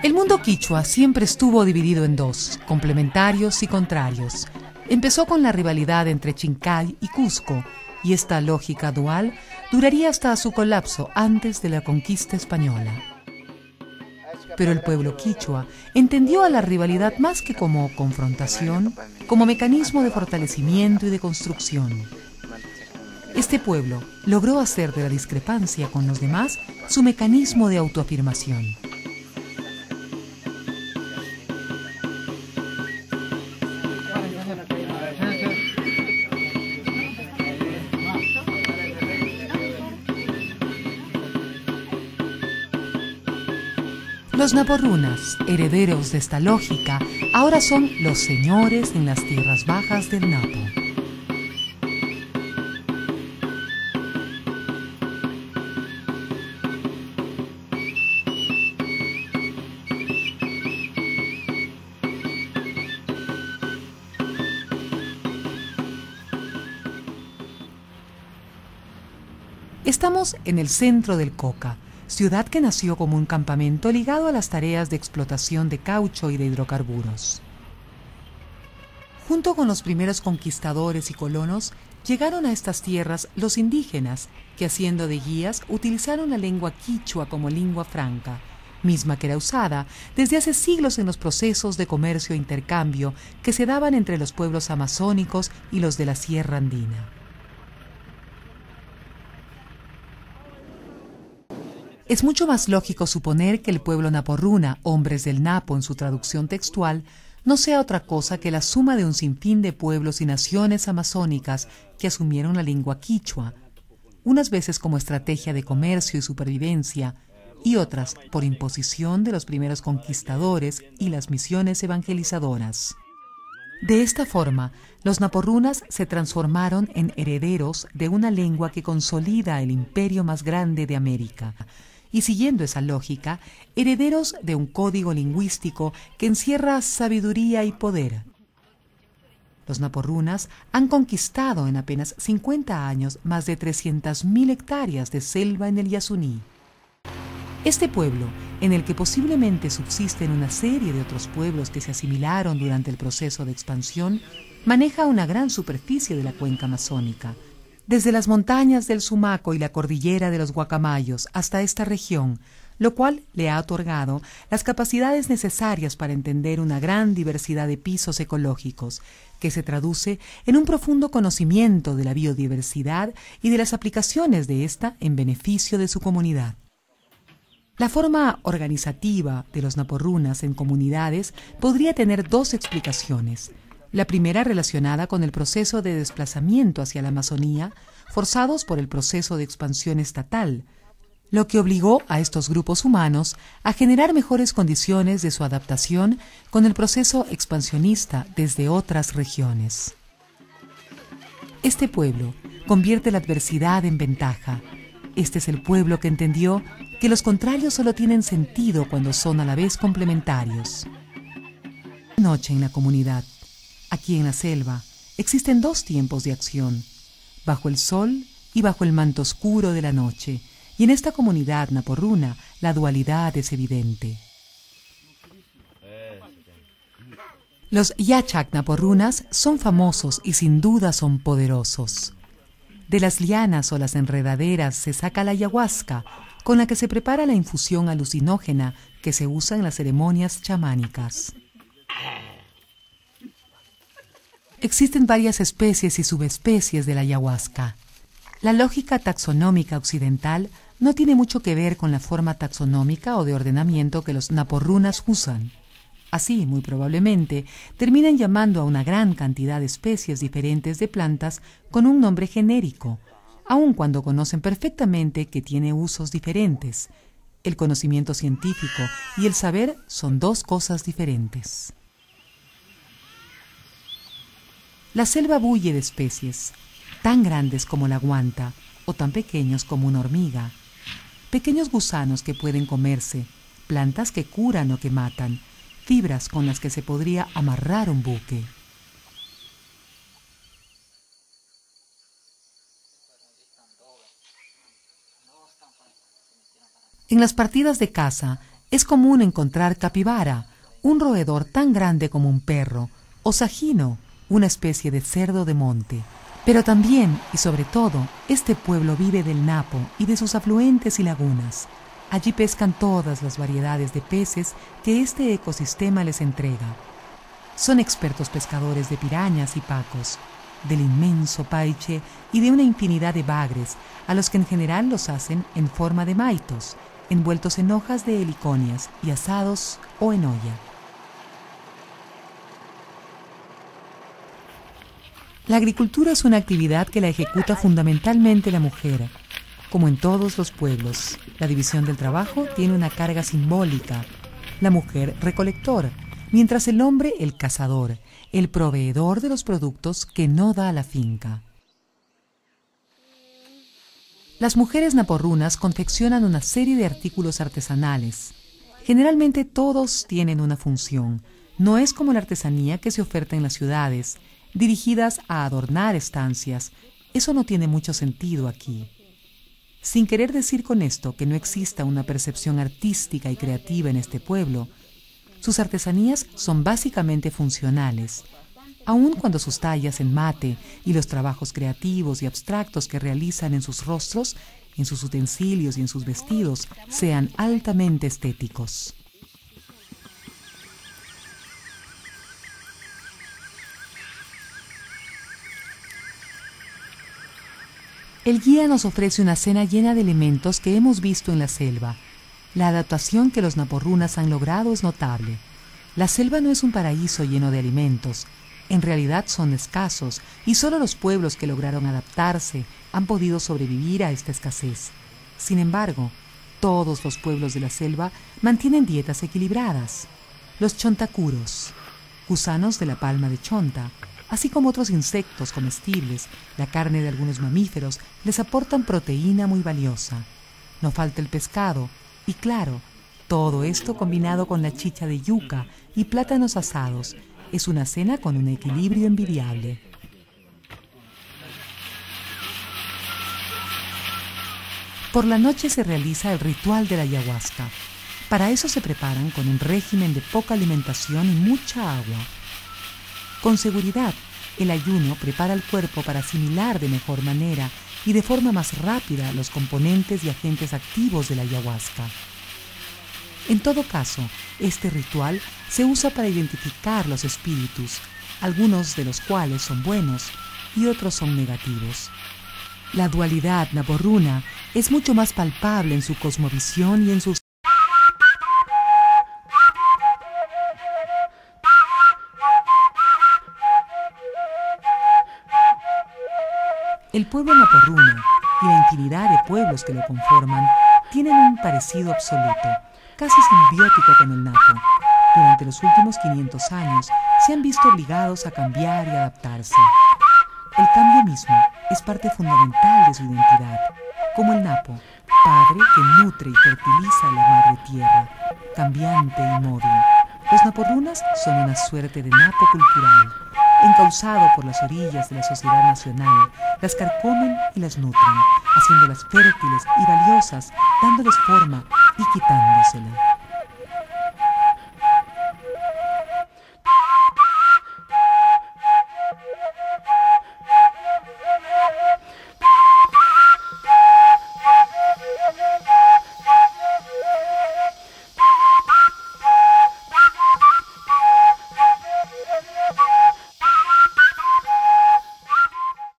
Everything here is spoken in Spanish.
El mundo quichua siempre estuvo dividido en dos, complementarios y contrarios. Empezó con la rivalidad entre Chincay y Cusco, y esta lógica dual duraría hasta su colapso antes de la conquista española. Pero el pueblo quichua entendió a la rivalidad más que como confrontación, como mecanismo de fortalecimiento y de construcción. Este pueblo logró hacer de la discrepancia con los demás su mecanismo de autoafirmación. Los naporrunas, herederos de esta lógica, ahora son los señores en las tierras bajas del Napo. Estamos en el centro del Coca, ciudad que nació como un campamento ligado a las tareas de explotación de caucho y de hidrocarburos. Junto con los primeros conquistadores y colonos, llegaron a estas tierras los indígenas, que haciendo de guías utilizaron la lengua quichua como lengua franca, misma que era usada desde hace siglos en los procesos de comercio e intercambio que se daban entre los pueblos amazónicos y los de la Sierra Andina. Es mucho más lógico suponer que el pueblo naporruna, hombres del Napo en su traducción textual, no sea otra cosa que la suma de un sinfín de pueblos y naciones amazónicas que asumieron la lengua quichua, unas veces como estrategia de comercio y supervivencia, y otras por imposición de los primeros conquistadores y las misiones evangelizadoras. De esta forma, los naporrunas se transformaron en herederos de una lengua que consolida el imperio más grande de América, y siguiendo esa lógica, herederos de un código lingüístico que encierra sabiduría y poder. Los naporrunas han conquistado en apenas 50 años más de 300.000 hectáreas de selva en el Yasuní. Este pueblo, en el que posiblemente subsisten una serie de otros pueblos que se asimilaron durante el proceso de expansión, maneja una gran superficie de la cuenca amazónica, desde las montañas del Sumaco y la cordillera de los Guacamayos hasta esta región, lo cual le ha otorgado las capacidades necesarias para entender una gran diversidad de pisos ecológicos, que se traduce en un profundo conocimiento de la biodiversidad y de las aplicaciones de esta en beneficio de su comunidad. La forma organizativa de los naporrunas en comunidades podría tener dos explicaciones. La primera relacionada con el proceso de desplazamiento hacia la Amazonía, forzados por el proceso de expansión estatal, lo que obligó a estos grupos humanos a generar mejores condiciones de su adaptación con el proceso expansionista desde otras regiones. Este pueblo convierte la adversidad en ventaja. Este es el pueblo que entendió que los contrarios solo tienen sentido cuando son a la vez complementarios. Noche en la comunidad. Aquí en la selva existen dos tiempos de acción, bajo el sol y bajo el manto oscuro de la noche, y en esta comunidad naporruna la dualidad es evidente. Los Yachac naporrunas son famosos y sin duda son poderosos. De las lianas o las enredaderas se saca la ayahuasca, con la que se prepara la infusión alucinógena que se usa en las ceremonias chamánicas. Existen varias especies y subespecies de la ayahuasca. La lógica taxonómica occidental no tiene mucho que ver con la forma taxonómica o de ordenamiento que los naporrunas usan. Así, muy probablemente, terminan llamando a una gran cantidad de especies diferentes de plantas con un nombre genérico, aun cuando conocen perfectamente que tiene usos diferentes. El conocimiento científico y el saber son dos cosas diferentes. La selva bulle de especies, tan grandes como la guanta, o tan pequeños como una hormiga. Pequeños gusanos que pueden comerse, plantas que curan o que matan, fibras con las que se podría amarrar un buque. En las partidas de caza es común encontrar capibara, un roedor tan grande como un perro, o sajino, una especie de cerdo de monte. Pero también, y sobre todo, este pueblo vive del Napo y de sus afluentes y lagunas. Allí pescan todas las variedades de peces que este ecosistema les entrega. Son expertos pescadores de pirañas y pacos, del inmenso paiche y de una infinidad de bagres, a los que en general los hacen en forma de maitos, envueltos en hojas de heliconias y asados o en olla. La agricultura es una actividad que la ejecuta fundamentalmente la mujer. Como en todos los pueblos, la división del trabajo tiene una carga simbólica. La mujer recolector, mientras el hombre el cazador, el proveedor de los productos que no da la finca. Las mujeres naporrunas confeccionan una serie de artículos artesanales. Generalmente todos tienen una función. No es como la artesanía que se oferta en las ciudades, dirigidas a adornar estancias. Eso no tiene mucho sentido aquí. Sin querer decir con esto que no exista una percepción artística y creativa en este pueblo, sus artesanías son básicamente funcionales, aun cuando sus tallas en mate y los trabajos creativos y abstractos que realizan en sus rostros, en sus utensilios y en sus vestidos sean altamente estéticos. El guía nos ofrece una cena llena de elementos que hemos visto en la selva. La adaptación que los naporrunas han logrado es notable. La selva no es un paraíso lleno de alimentos. En realidad son escasos y solo los pueblos que lograron adaptarse han podido sobrevivir a esta escasez. Sin embargo, todos los pueblos de la selva mantienen dietas equilibradas. Los chontacuros, gusanos de la palma de chonta, así como otros insectos comestibles, la carne de algunos mamíferos, les aportan proteína muy valiosa. No falta el pescado y, claro, todo esto combinado con la chicha de yuca y plátanos asados es una cena con un equilibrio envidiable. Por la noche se realiza el ritual de la ayahuasca. Para eso se preparan con un régimen de poca alimentación y mucha agua. Con seguridad, el ayuno prepara el cuerpo para asimilar de mejor manera y de forma más rápida los componentes y agentes activos de la ayahuasca. En todo caso, este ritual se usa para identificar los espíritus, algunos de los cuales son buenos y otros son negativos. La dualidad naporruna es mucho más palpable en su cosmovisión y en sus El pueblo naporruna y la infinidad de pueblos que lo conforman tienen un parecido absoluto, casi simbiótico con el Napo. Durante los últimos 500 años se han visto obligados a cambiar y adaptarse. El cambio mismo es parte fundamental de su identidad, como el Napo, padre que nutre y fertiliza la madre tierra, cambiante y móvil. Los naporrunas son una suerte de Napo cultural. Encauzado por las orillas de la sociedad nacional, las carcomen y las nutren, haciéndolas fértiles y valiosas, dándoles forma y quitándosela.